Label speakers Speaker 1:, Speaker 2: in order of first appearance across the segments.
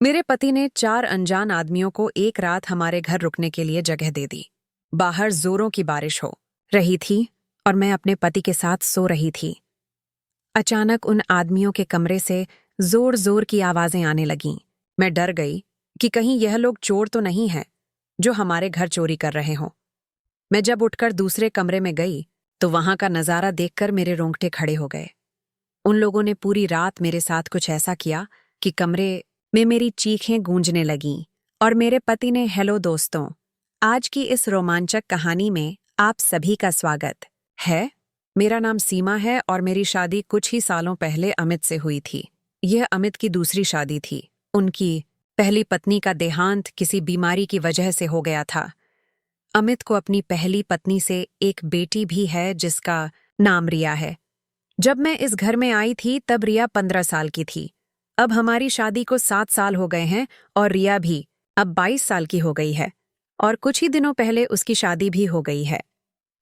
Speaker 1: मेरे पति ने 4 अनजान आदमियों को एक रात हमारे घर रुकने के लिए जगह दे दी। बाहर जोरों की बारिश हो रही थी और मैं अपने पति के साथ सो रही थी। अचानक उन आदमियों के कमरे से जोर जोर की आवाजें आने लगीं। मैं डर गई कि कहीं यह लोग चोर तो नहीं हैं जो हमारे घर चोरी कर रहे हों। मैं जब उठकर दूसरे कमरे में गई तो वहां का नजारा देखकर मेरे रोंगटे खड़े हो गए। उन लोगों ने पूरी रात मेरे साथ कुछ ऐसा किया कि कमरे में मेरी चीखें गूंजने लगीं और मेरे पति ने हेलो दोस्तों, आज की इस रोमांचक कहानी में आप सभी का स्वागत है। मेरा नाम सीमा है और मेरी शादी कुछ ही सालों पहले अमित से हुई थी। यह अमित की दूसरी शादी थी। उनकी पहली पत्नी का देहांत किसी बीमारी की वजह से हो गया था। अमित को अपनी पहली पत्नी से एक बेटी भी है जिसका नाम रिया है। जब मैं इस घर में आई थी तब रिया 15 साल की थी। अब हमारी शादी को 7 साल हो गए हैं और रिया भी अब 22 साल की हो गई है और कुछ ही दिनों पहले उसकी शादी भी हो गई है।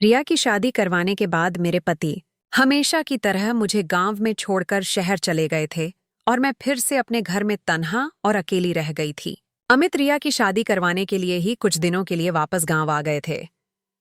Speaker 1: रिया की शादी करवाने के बाद मेरे पति हमेशा की तरह मुझे गांव में छोड़कर शहर चले गए थे और मैं फिर से अपने घर में तन्हा और अकेली रह गई थी। अमित रिया की शादी करवाने के लिए ही कुछ दिनों के लिए वापस गांव आ गए थे,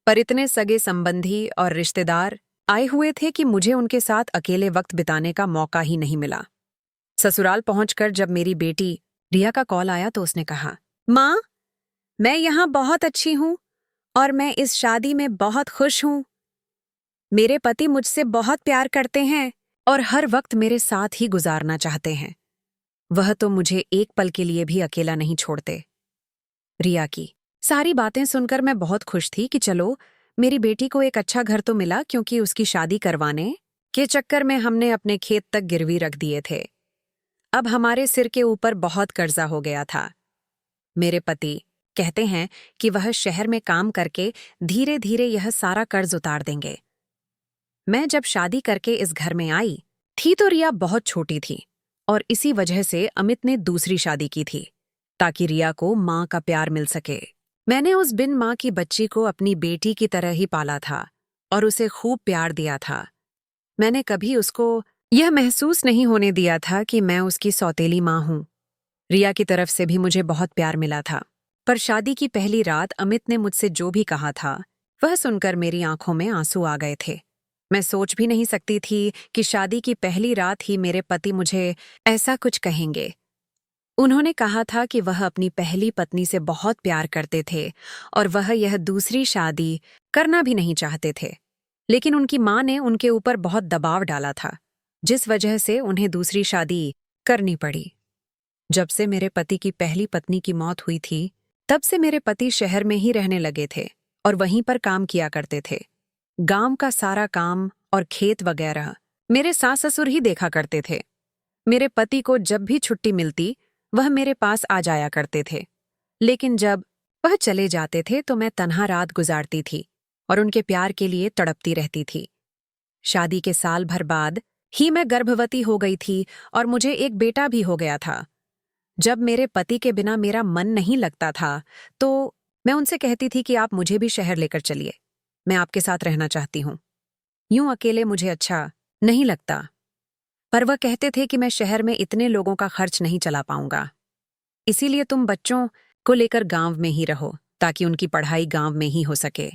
Speaker 1: पर इतने सगे संबंधी और रिश्तेदार आए हुए थे कि मुझे उनके साथ अकेले वक्त बिताने का मौका ही नहीं मिला। ससुराल पहुंचकर जब मेरी बेटी रिया का कॉल आया तो उसने कहा, माँ, मैं यहाँ बहुत अच्छी हूँ और मैं इस शादी में बहुत खुश हूँ। मेरे पति मुझसे बहुत प्यार करते हैं और हर वक्त मेरे साथ ही गुजारना चाहते हैं। वह तो मुझे एक पल के लिए भी अकेला नहीं छोड़ते। रिया की सारी बातें सुनकर मैं बहुत खुश थी कि चलो, मेरी बेटी को एक अच्छा घर तो मिला, क्योंकि उसकी शादी करवाने के चक्कर में हमने अपने खेत तक गिरवी रख दिए थे। अब हमारे सिर के ऊपर बहुत कर्जा हो गया था। मेरे पति कहते हैं कि वह शहर में काम करके धीरे धीरे यह सारा कर्ज उतार देंगे। मैं जब शादी करके इस घर में आई थी तो रिया बहुत छोटी थी और इसी वजह से अमित ने दूसरी शादी की थी ताकि रिया को माँ का प्यार मिल सके। मैंने उस बिन माँ की बच्ची को अपनी बेटी की तरह ही पाला था और उसे खूब प्यार दिया था। मैंने कभी उसको यह महसूस नहीं होने दिया था कि मैं उसकी सौतेली माँ हूँ। रिया की तरफ से भी मुझे बहुत प्यार मिला था। पर शादी की पहली रात अमित ने मुझसे जो भी कहा था वह सुनकर मेरी आंखों में आंसू आ गए थे। मैं सोच भी नहीं सकती थी कि शादी की पहली रात ही मेरे पति मुझे ऐसा कुछ कहेंगे। उन्होंने कहा था कि वह अपनी पहली पत्नी से बहुत प्यार करते थे और वह यह दूसरी शादी करना भी नहीं चाहते थे, लेकिन उनकी माँ ने उनके ऊपर बहुत दबाव डाला था, जिस वजह से उन्हें दूसरी शादी करनी पड़ी। जब से मेरे पति की पहली पत्नी की मौत हुई थी तब से मेरे पति शहर में ही रहने लगे थे और वहीं पर काम किया करते थे। गांव का सारा काम और खेत वगैरह मेरे सास ससुर ही देखा करते थे। मेरे पति को जब भी छुट्टी मिलती वह मेरे पास आ जाया करते थे, लेकिन जब वह चले जाते थे तो मैं तन्हा रात गुजारती थी और उनके प्यार के लिए तड़पती रहती थी। शादी के साल भर बाद ही मैं गर्भवती हो गई थी और मुझे एक बेटा भी हो गया था। जब मेरे पति के बिना मेरा मन नहीं लगता था तो मैं उनसे कहती थी कि आप मुझे भी शहर लेकर चलिए, मैं आपके साथ रहना चाहती हूँ। यूं अकेले मुझे अच्छा नहीं लगता। पर वह कहते थे कि मैं शहर में इतने लोगों का खर्च नहीं चला पाऊंगा, इसीलिए तुम बच्चों को लेकर गांव में ही रहो ताकि उनकी पढ़ाई गांव में ही हो सके।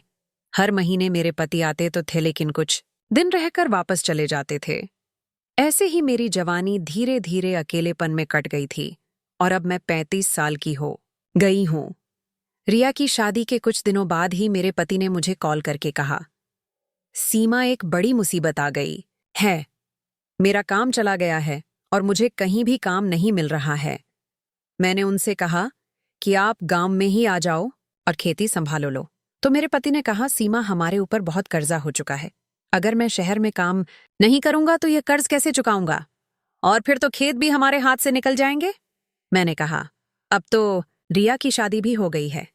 Speaker 1: हर महीने मेरे पति आते तो थे, लेकिन कुछ दिन रहकर वापस चले जाते थे। ऐसे ही मेरी जवानी धीरे धीरे अकेलेपन में कट गई थी और अब मैं 35 साल की हो गई हूं। रिया की शादी के कुछ दिनों बाद ही मेरे पति ने मुझे कॉल करके कहा, सीमा, एक बड़ी मुसीबत आ गई है। मेरा काम चला गया है और मुझे कहीं भी काम नहीं मिल रहा है। मैंने उनसे कहा कि आप गांव में ही आ जाओ और खेती संभालो लो। तो मेरे पति ने कहा, सीमा, हमारे ऊपर बहुत कर्जा हो चुका है। अगर मैं शहर में काम नहीं करूंगा तो यह कर्ज कैसे चुकाऊंगा, और फिर तो खेत भी हमारे हाथ से निकल जाएंगे। मैंने कहा, अब तो रिया की शादी भी हो गई है,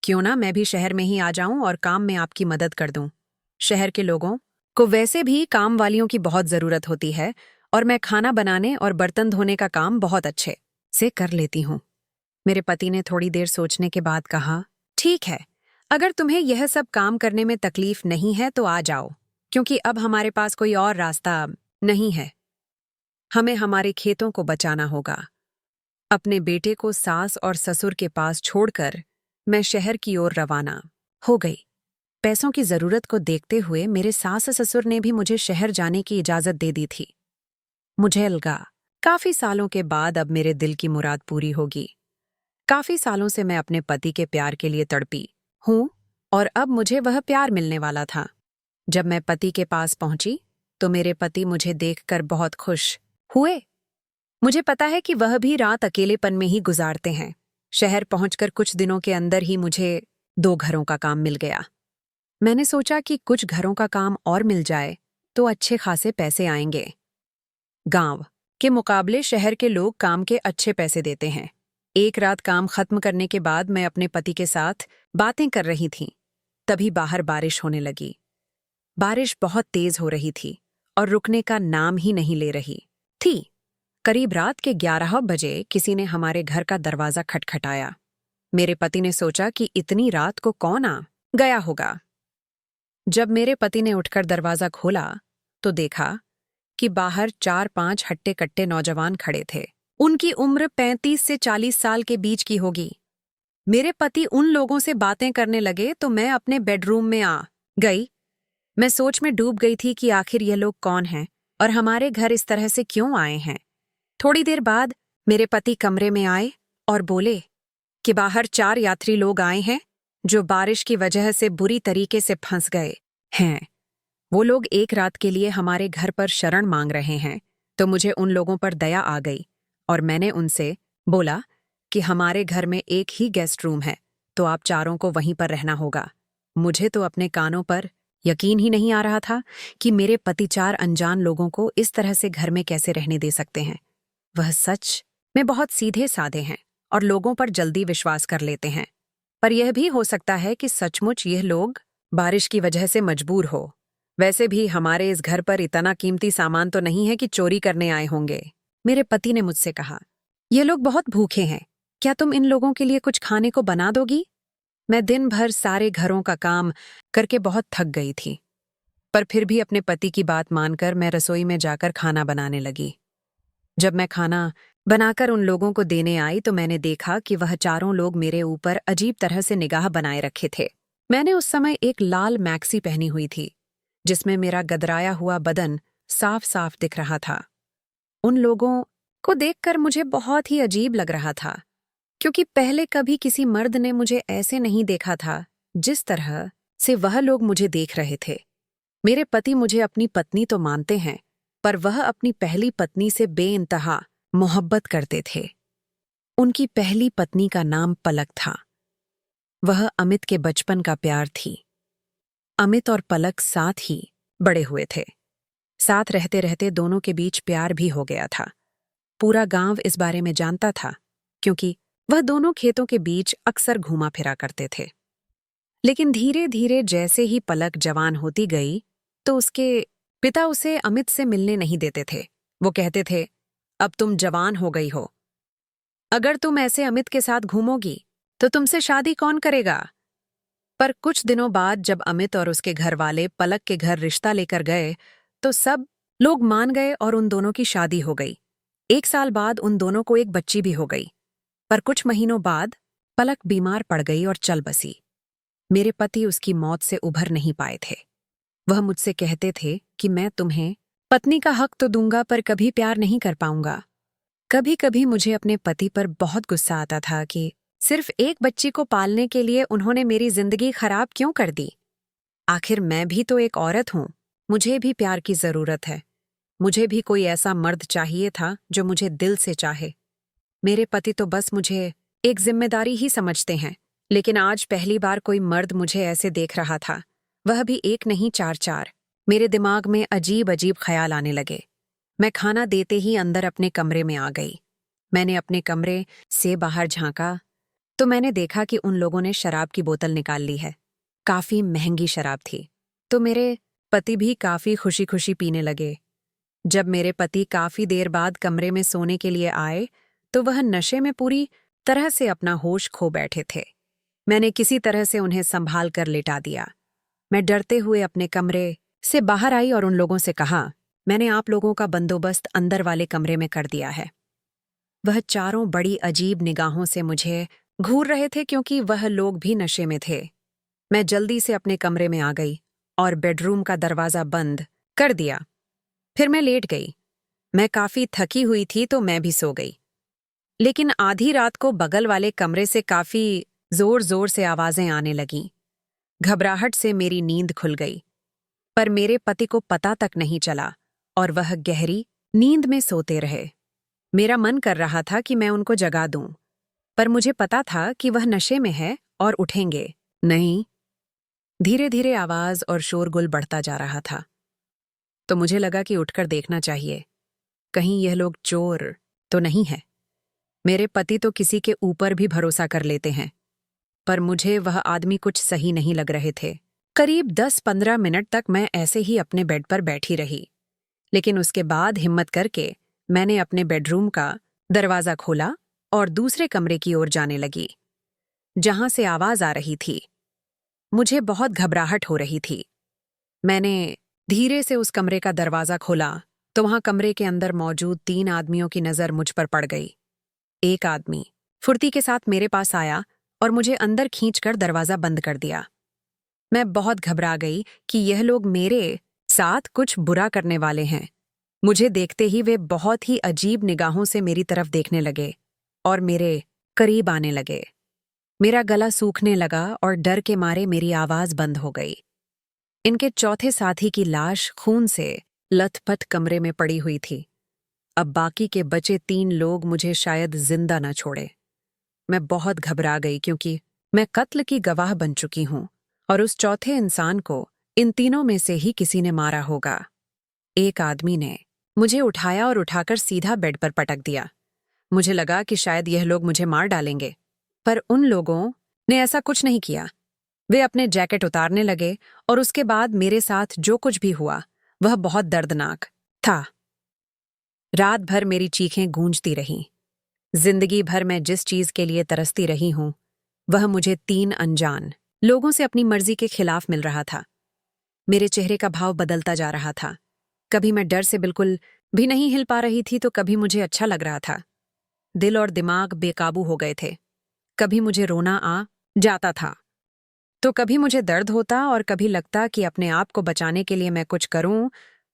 Speaker 1: क्यों ना मैं भी शहर में ही आ जाऊं और काम में आपकी मदद कर दूं। शहर के लोगों को वैसे भी काम वालियों की बहुत जरूरत होती है और मैं खाना बनाने और बर्तन धोने का काम बहुत अच्छे से कर लेती हूँ। मेरे पति ने थोड़ी देर सोचने के बाद कहा, ठीक है, अगर तुम्हें यह सब काम करने में तकलीफ नहीं है तो आ जाओ, क्योंकि अब हमारे पास कोई और रास्ता नहीं है। हमें हमारे खेतों को बचाना होगा। अपने बेटे को सास और ससुर के पास छोड़कर मैं शहर की ओर रवाना हो गई। पैसों की जरूरत को देखते हुए मेरे सास ससुर ने भी मुझे शहर जाने की इजाजत दे दी थी। मुझे लगा काफी सालों के बाद अब मेरे दिल की मुराद पूरी होगी। काफी सालों से मैं अपने पति के प्यार के लिए तड़पी हूं और अब मुझे वह प्यार मिलने वाला था। जब मैं पति के पास पहुंची तो मेरे पति मुझे देखकर बहुत खुश हुए। मुझे पता है कि वह भी रात अकेलेपन में ही गुजारते हैं। शहर पहुंचकर कुछ दिनों के अंदर ही मुझे 2 घरों का काम मिल गया। मैंने सोचा कि कुछ घरों का काम और मिल जाए तो अच्छे खासे पैसे आएंगे। गांव के मुकाबले शहर के लोग काम के अच्छे पैसे देते हैं। एक रात काम खत्म करने के बाद मैं अपने पति के साथ बातें कर रही थी, तभी बाहर बारिश होने लगी। बारिश बहुत तेज हो रही थी और रुकने का नाम ही नहीं ले रही थी। करीब रात के 11 बजे किसी ने हमारे घर का दरवाजा खटखटाया। मेरे पति ने सोचा कि इतनी रात को कौन आ गया होगा। जब मेरे पति ने उठकर दरवाजा खोला तो देखा कि बाहर 4-5 हट्टे-कट्टे नौजवान खड़े थे। उनकी उम्र 35 से 40 साल के बीच की होगी। मेरे पति उन लोगों से बातें करने लगे तो मैं अपने बेडरूम में आ गई। मैं सोच में डूब गई थी कि आखिर ये लोग कौन हैं और हमारे घर इस तरह से क्यों आए हैं। थोड़ी देर बाद मेरे पति कमरे में आए और बोले कि बाहर 4 यात्री लोग आए हैं जो बारिश की वजह से बुरी तरीके से फंस गए हैं। वो लोग एक रात के लिए हमारे घर पर शरण मांग रहे हैं। तो मुझे उन लोगों पर दया आ गई और मैंने उनसे बोला कि हमारे घर में एक ही गेस्ट रूम है, तो आप चारों को वहीं पर रहना होगा। मुझे तो अपने कानों पर यकीन ही नहीं आ रहा था कि मेरे पति 4 अनजान लोगों को इस तरह से घर में कैसे रहने दे सकते हैं। वह सच में बहुत सीधे साधे हैं और लोगों पर जल्दी विश्वास कर लेते हैं। पर यह भी हो सकता है कि सचमुच यह लोग बारिश की वजह से मजबूर हो। वैसे भी हमारे इस घर पर इतना कीमती सामान तो नहीं है कि चोरी करने आए होंगे। मेरे पति ने मुझसे कहा, ये लोग बहुत भूखे हैं, क्या तुम इन लोगों के लिए कुछ खाने को बना दोगी? मैं दिन भर सारे घरों का काम करके बहुत थक गई थी, पर फिर भी अपने पति की बात मानकर मैं रसोई में जाकर खाना बनाने लगी। जब मैं खाना बनाकर उन लोगों को देने आई तो मैंने देखा कि वह चारों लोग मेरे ऊपर अजीब तरह से निगाह बनाए रखे थे। मैंने उस समय एक लाल मैक्सी पहनी हुई थी जिसमें मेरा गदराया हुआ बदन साफ साफ दिख रहा था। उन लोगों को देखकर मुझे बहुत ही अजीब लग रहा था, क्योंकि पहले कभी किसी मर्द ने मुझे ऐसे नहीं देखा था जिस तरह से वह लोग मुझे देख रहे थे। मेरे पति मुझे अपनी पत्नी तो मानते हैं, पर वह अपनी पहली पत्नी से बेइंतहा मोहब्बत करते थे। उनकी पहली पत्नी का नाम पलक था। वह अमित के बचपन का प्यार थी। अमित और पलक साथ ही बड़े हुए थे। साथ रहते रहते दोनों के बीच प्यार भी हो गया था। पूरा गांव इस बारे में जानता था, क्योंकि वह दोनों खेतों के बीच अक्सर घूमा फिरा करते थे। लेकिन धीरे धीरे जैसे ही पलक जवान होती गई तो उसके पिता उसे अमित से मिलने नहीं देते थे। वो कहते थे, अब तुम जवान हो गई हो, अगर तुम ऐसे अमित के साथ घूमोगी तो तुमसे शादी कौन करेगा? पर कुछ दिनों बाद जब अमित और उसके घर वाले पलक के घर रिश्ता लेकर गए तो सब लोग मान गए और उन दोनों की शादी हो गई। 1 साल बाद उन दोनों को एक बच्ची भी हो गई। पर कुछ महीनों बाद पलक बीमार पड़ गई और चल बसी। मेरे पति उसकी मौत से उभर नहीं पाए थे। वह मुझसे कहते थे कि मैं तुम्हें पत्नी का हक तो दूंगा पर कभी प्यार नहीं कर पाऊंगा। कभी कभी मुझे अपने पति पर बहुत गुस्सा आता था कि सिर्फ एक बच्ची को पालने के लिए उन्होंने मेरी जिंदगी खराब क्यों कर दी। आखिर मैं भी तो एक औरत हूं, मुझे भी प्यार की जरूरत है। मुझे भी कोई ऐसा मर्द चाहिए था जो मुझे दिल से चाहे। मेरे पति तो बस मुझे एक जिम्मेदारी ही समझते हैं, लेकिन आज पहली बार कोई मर्द मुझे ऐसे देख रहा था, वह भी एक नहीं 4-4। मेरे दिमाग में अजीब अजीब ख्याल आने लगे। मैं खाना देते ही अंदर अपने कमरे में आ गई। मैंने अपने कमरे से बाहर झांका तो मैंने देखा कि उन लोगों ने शराब की बोतल निकाल ली है। काफी महंगी शराब थी, तो मेरे पति भी काफी खुशी खुशी पीने लगे। जब मेरे पति काफी देर बाद कमरे में सोने के लिए आए तो वह नशे में पूरी तरह से अपना होश खो बैठे थे। मैंने किसी तरह से उन्हें संभाल कर लेटा दिया। मैं डरते हुए अपने कमरे से बाहर आई और उन लोगों से कहा, मैंने आप लोगों का बंदोबस्त अंदर वाले कमरे में कर दिया है। वह चारों बड़ी अजीब निगाहों से मुझे घूर रहे थे क्योंकि वह लोग भी नशे में थे। मैं जल्दी से अपने कमरे में आ गई और बेडरूम का दरवाजा बंद कर दिया। फिर मैं लेट गई। मैं काफी थकी हुई थी तो मैं भी सो गई। लेकिन आधी रात को बगल वाले कमरे से काफी जोर जोर से आवाजें आने लगीं। घबराहट से मेरी नींद खुल गई, पर मेरे पति को पता तक नहीं चला और वह गहरी नींद में सोते रहे। मेरा मन कर रहा था कि मैं उनको जगा दूं, पर मुझे पता था कि वह नशे में है और उठेंगे नहीं। धीरे धीरे आवाज और शोरगुल बढ़ता जा रहा था, तो मुझे लगा कि उठकर देखना चाहिए, कहीं यह लोग चोर तो नहीं है। मेरे पति तो किसी के ऊपर भी भरोसा कर लेते हैं, पर मुझे वह आदमी कुछ सही नहीं लग रहे थे। करीब 10-15 मिनट तक मैं ऐसे ही अपने बेड पर बैठी रही, लेकिन उसके बाद हिम्मत करके मैंने अपने बेडरूम का दरवाजा खोला और दूसरे कमरे की ओर जाने लगी, जहां से आवाज आ रही थी। मुझे बहुत घबराहट हो रही थी। मैंने धीरे से उस कमरे का दरवाजा खोला तो वहां कमरे के अंदर मौजूद 3 आदमियों की नजर मुझ पर पड़ गई। एक आदमी फुर्ती के साथ मेरे पास आया और मुझे अंदर खींचकर दरवाजा बंद कर दिया। मैं बहुत घबरा गई कि यह लोग मेरे साथ कुछ बुरा करने वाले हैं। मुझे देखते ही वे बहुत ही अजीब निगाहों से मेरी तरफ देखने लगे और मेरे करीब आने लगे। मेरा गला सूखने लगा और डर के मारे मेरी आवाज बंद हो गई। इनके चौथे साथी की लाश खून से लथपथ कमरे में पड़ी हुई थी। अब बाकी के बचे 3 लोग मुझे शायद जिंदा न छोड़े। मैं बहुत घबरा गई क्योंकि मैं कत्ल की गवाह बन चुकी हूं और उस चौथे इंसान को इन तीनों में से ही किसी ने मारा होगा। एक आदमी ने मुझे उठाया और उठाकर सीधा बेड पर पटक दिया। मुझे लगा कि शायद यह लोग मुझे मार डालेंगे, पर उन लोगों ने ऐसा कुछ नहीं किया। वे अपने जैकेट उतारने लगे और उसके बाद मेरे साथ जो कुछ भी हुआ वह बहुत दर्दनाक था। रात भर मेरी चीखें गूंजती रहीं। जिंदगी भर मैं जिस चीज के लिए तरसती रही हूं, वह मुझे 3 अनजान लोगों से अपनी मर्जी के खिलाफ मिल रहा था। मेरे चेहरे का भाव बदलता जा रहा था। कभी मैं डर से बिल्कुल भी नहीं हिल पा रही थी तो कभी मुझे अच्छा लग रहा था। दिल और दिमाग बेकाबू हो गए थे। कभी मुझे रोना आ जाता था तो कभी मुझे दर्द होता और कभी लगता कि अपने आप को बचाने के लिए मैं कुछ करूं,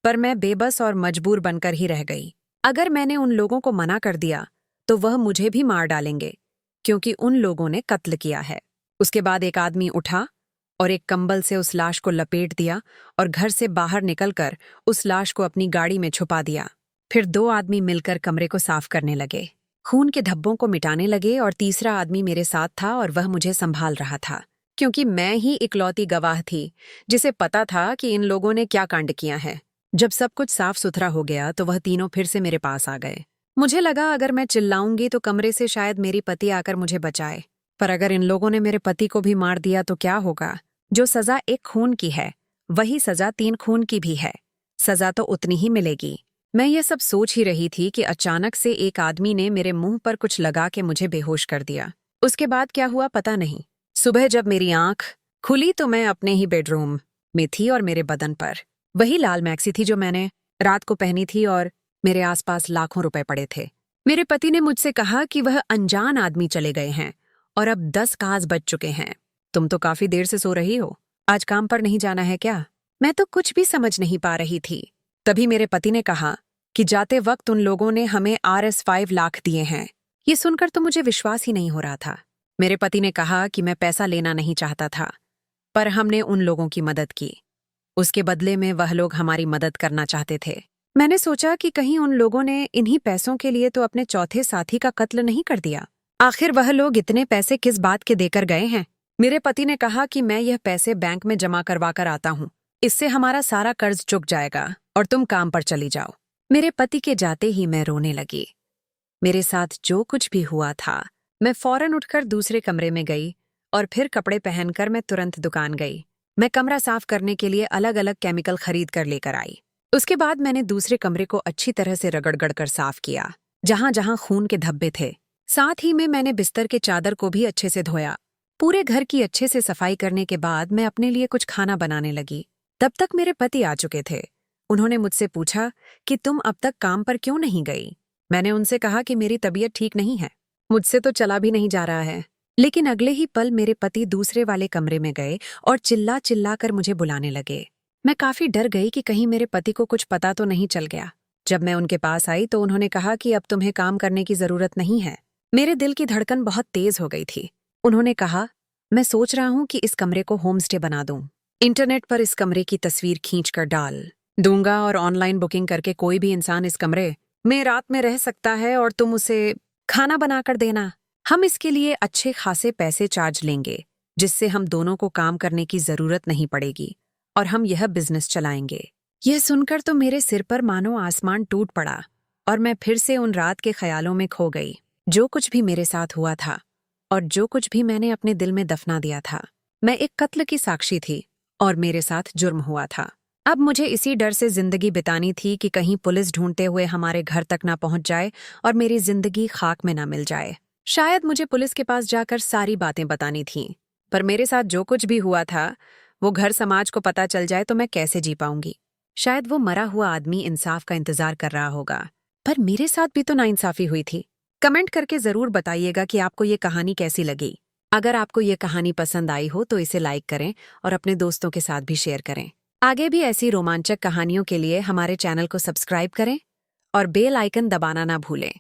Speaker 1: पर मैं बेबस और मजबूर बनकर ही रह गई। अगर मैंने उन लोगों को मना कर दिया तो वह मुझे भी मार डालेंगे, क्योंकि उन लोगों ने कत्ल किया है। उसके बाद एक आदमी उठा और एक कंबल से उस लाश को लपेट दिया और घर से बाहर निकलकर उस लाश को अपनी गाड़ी में छुपा दिया। फिर 2 आदमी मिलकर कमरे को साफ करने लगे, खून के धब्बों को मिटाने लगे और तीसरा आदमी मेरे साथ था और वह मुझे संभाल रहा था, क्योंकि मैं ही इकलौती गवाह थी जिसे पता था कि इन लोगों ने क्या कांड किया है। जब सब कुछ साफ सुथरा हो गया तो वह तीनों फिर से मेरे पास आ गए। मुझे लगा अगर मैं चिल्लाऊंगी तो कमरे से शायद मेरी पति आकर मुझे बचाए, पर अगर इन लोगों ने मेरे पति को भी मार दिया तो क्या होगा? जो सजा एक खून की है वही सजा 3 खून की भी है। सजा तो उतनी ही मिलेगी। मैं ये सब सोच ही रही थी कि अचानक से एक आदमी ने मेरे मुंह पर कुछ लगा के मुझे बेहोश कर दिया। उसके बाद क्या हुआ पता नहीं। सुबह जब मेरी आंख खुली तो मैं अपने ही बेडरूम में थी और मेरे बदन पर वही लाल मैक्सी थी जो मैंने रात को पहनी थी और मेरे आसपास लाखों रुपए पड़े थे। मेरे पति ने मुझसे कहा कि वह अनजान आदमी चले गए हैं और अब 10 काज बज चुके हैं। तुम तो काफी देर से सो रही हो, आज काम पर नहीं जाना है क्या? मैं तो कुछ भी समझ नहीं पा रही थी। तभी मेरे पति ने कहा कि जाते वक्त उन लोगों ने हमें RS5 लाख दिए हैं। ये सुनकर तो मुझे विश्वास ही नहीं हो रहा था। मेरे पति ने कहा कि मैं पैसा लेना नहीं चाहता था, पर हमने उन लोगों की मदद की। उसके बदले में वह लोग हमारी मदद करना चाहते थे। मैंने सोचा कि कहीं उन लोगों ने इन्हीं पैसों के लिए तो अपने चौथे साथी का कत्ल नहीं कर दिया। आखिर वह लोग इतने पैसे किस बात के देकर गए हैं? मेरे पति ने कहा कि मैं यह पैसे बैंक में जमा करवा कर आता हूँ, इससे हमारा सारा कर्ज चुक जाएगा और तुम काम पर चली जाओ। मेरे पति के जाते ही मैं रोने लगी। मेरे साथ जो कुछ भी हुआ था, मैं फौरन उठकर दूसरे कमरे में गई और फिर कपड़े पहनकर मैं तुरंत दुकान गई। मैं कमरा साफ करने के लिए अलग अलग केमिकल खरीद कर लेकर आई। उसके बाद मैंने दूसरे कमरे को अच्छी तरह से रगड़-गड़ कर साफ किया, जहां जहां खून के धब्बे थे। साथ ही में मैंने बिस्तर के चादर को भी अच्छे से धोया। पूरे घर की अच्छे से सफाई करने के बाद मैं अपने लिए कुछ खाना बनाने लगी। तब तक मेरे पति आ चुके थे। उन्होंने मुझसे पूछा कि तुम अब तक काम पर क्यों नहीं गई? मैंने उनसे कहा कि मेरी तबीयत ठीक नहीं है, मुझसे तो चला भी नहीं जा रहा है। लेकिन अगले ही पल मेरे पति दूसरे वाले कमरे में गए और चिल्ला चिल्ला कर मुझे बुलाने लगे। मैं काफी डर गई कि कहीं मेरे पति को कुछ पता तो नहीं चल गया। जब मैं उनके पास आई तो उन्होंने कहा कि अब तुम्हें काम करने की जरूरत नहीं है। मेरे दिल की धड़कन बहुत तेज हो गई थी। उन्होंने कहा, मैं सोच रहा हूं कि इस कमरे को होम स्टे बना दूं। इंटरनेट पर इस कमरे की तस्वीर खींचकर डाल दूंगा और ऑनलाइन बुकिंग करके कोई भी इंसान इस कमरे में रात में रह सकता है और तुम उसे खाना बनाकर देना। हम इसके लिए अच्छे खासे पैसे चार्ज लेंगे, जिससे हम दोनों को काम करने की जरूरत नहीं पड़ेगी और हम यह बिजनेस चलाएंगे। यह सुनकर तो मेरे सिर पर मानो आसमान टूट पड़ा और मैं फिर से उन रात के ख्यालों में खो गई। जो कुछ भी मेरे साथ हुआ था और जो कुछ भी मैंने अपने दिल में दफना दिया था, मैं एक कत्ल की साक्षी थी और मेरे साथ जुर्म हुआ था। अब मुझे इसी डर से जिंदगी बितानी थी कि कहीं पुलिस ढूंढते हुए हमारे घर तक ना पहुंच जाए और मेरी जिंदगी खाक में ना मिल जाए। शायद मुझे पुलिस के पास जाकर सारी बातें बतानी थीं, पर मेरे साथ जो कुछ भी हुआ था वो घर समाज को पता चल जाए तो मैं कैसे जी पाऊंगी। शायद वो मरा हुआ आदमी इंसाफ का इंतजार कर रहा होगा, पर मेरे साथ भी तो नाइंसाफी हुई थी। कमेंट करके जरूर बताइएगा कि आपको ये कहानी कैसी लगी। अगर आपको ये कहानी पसंद आई हो तो इसे लाइक करें और अपने दोस्तों के साथ भी शेयर करें। आगे भी ऐसी रोमांचक कहानियों के लिए हमारे चैनल को सब्सक्राइब करें और बेल आइकन दबाना ना भूलें।